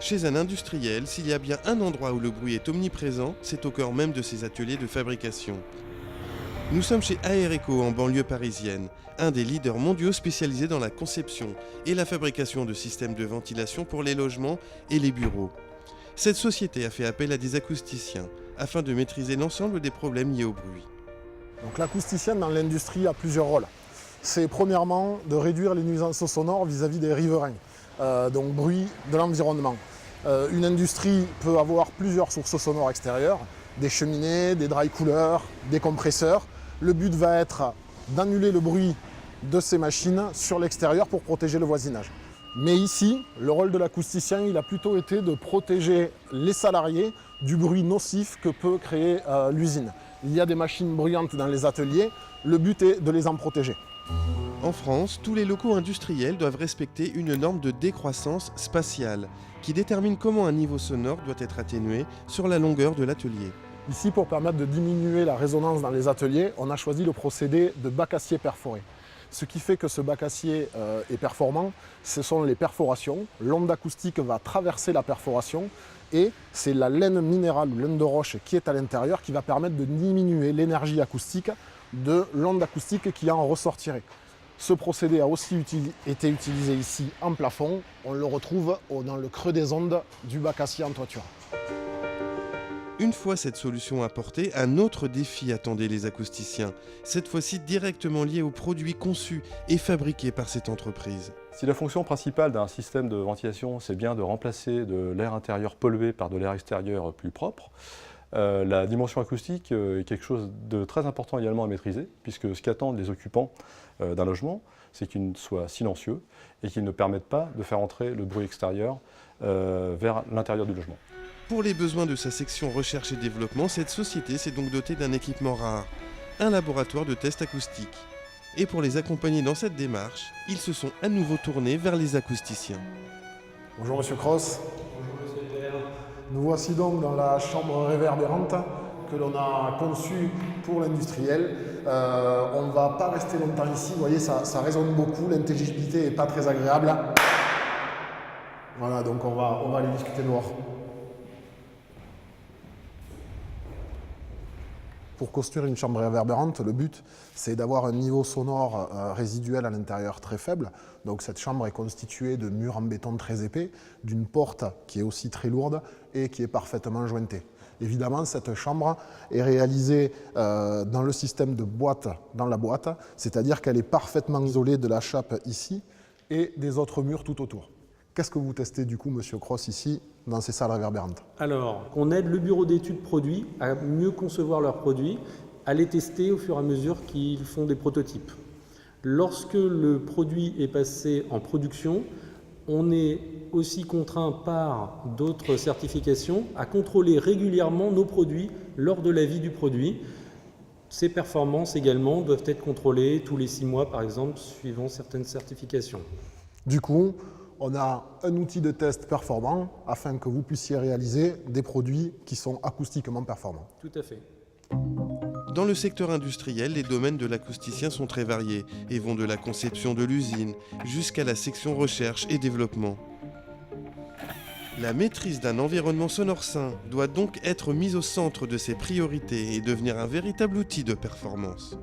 Chez un industriel, s'il y a bien un endroit où le bruit est omniprésent, c'est au cœur même de ses ateliers de fabrication. Nous sommes chez Aereco en banlieue parisienne, un des leaders mondiaux spécialisés dans la conception et la fabrication de systèmes de ventilation pour les logements et les bureaux. Cette société a fait appel à des acousticiens afin de maîtriser l'ensemble des problèmes liés au bruit. Donc l'acousticien dans l'industrie a plusieurs rôles. C'est premièrement de réduire les nuisances sonores vis-à-vis des riverains, donc bruit de l'environnement. Une industrie peut avoir plusieurs sources sonores extérieures, des cheminées, des dry coolers, des compresseurs. Le but va être d'annuler le bruit de ces machines sur l'extérieur pour protéger le voisinage. Mais ici, le rôle de l'acousticien, il a plutôt été de protéger les salariés du bruit nocif que peut créer l'usine. Il y a des machines bruyantes dans les ateliers, le but est de les en protéger. En France, tous les locaux industriels doivent respecter une norme de décroissance spatiale qui détermine comment un niveau sonore doit être atténué sur la longueur de l'atelier. Ici, pour permettre de diminuer la résonance dans les ateliers, on a choisi le procédé de bac acier perforé. Ce qui fait que ce bac acier est performant, ce sont les perforations. L'onde acoustique va traverser la perforation et c'est la laine minérale ou laine de roche qui est à l'intérieur qui va permettre de diminuer l'énergie acoustique de l'onde acoustique qui en ressortirait. Ce procédé a aussi été utilisé ici en plafond. On le retrouve dans le creux des ondes du bac acier en toiture. Une fois cette solution apportée, un autre défi attendait les acousticiens, cette fois-ci directement lié aux produits conçus et fabriqués par cette entreprise. Si la fonction principale d'un système de ventilation, c'est bien de remplacer de l'air intérieur pollué par de l'air extérieur plus propre, la dimension acoustique est quelque chose de très important également à maîtriser, puisque ce qu'attendent les occupants d'un logement, c'est qu'il soit silencieux et qu'il ne permette pas de faire entrer le bruit extérieur vers l'intérieur du logement. Pour les besoins de sa section recherche et développement, cette société s'est donc dotée d'un équipement rare, un laboratoire de tests acoustiques. Et pour les accompagner dans cette démarche, ils se sont à nouveau tournés vers les acousticiens. Bonjour Monsieur Cross. Nous voici donc dans la chambre réverbérante que l'on a conçue pour l'industriel. On ne va pas rester longtemps ici, vous voyez, ça résonne beaucoup, l'intelligibilité n'est pas très agréable. Voilà, donc on va aller discuter dehors. Pour construire une chambre réverbérante, le but, c'est d'avoir un niveau sonore résiduel à l'intérieur très faible. Donc cette chambre est constituée de murs en béton très épais, d'une porte qui est aussi très lourde et qui est parfaitement jointée. Évidemment, cette chambre est réalisée dans le système de boîte dans la boîte, c'est-à-dire qu'elle est parfaitement isolée de la chape ici et des autres murs tout autour. Qu'est-ce que vous testez du coup, Monsieur Cross, ici, dans ces salles réverbérantes? Alors, on aide le bureau d'études produits à mieux concevoir leurs produits, à les tester au fur et à mesure qu'ils font des prototypes. Lorsque le produit est passé en production, on est aussi contraint par d'autres certifications à contrôler régulièrement nos produits lors de la vie du produit. Ces performances également doivent être contrôlées tous les 6 mois, par exemple, suivant certaines certifications. Du coup, on a un outil de test performant afin que vous puissiez réaliser des produits qui sont acoustiquement performants. Tout à fait. Dans le secteur industriel, les domaines de l'acousticien sont très variés et vont de la conception de l'usine jusqu'à la section recherche et développement. La maîtrise d'un environnement sonore sain doit donc être mise au centre de ses priorités et devenir un véritable outil de performance.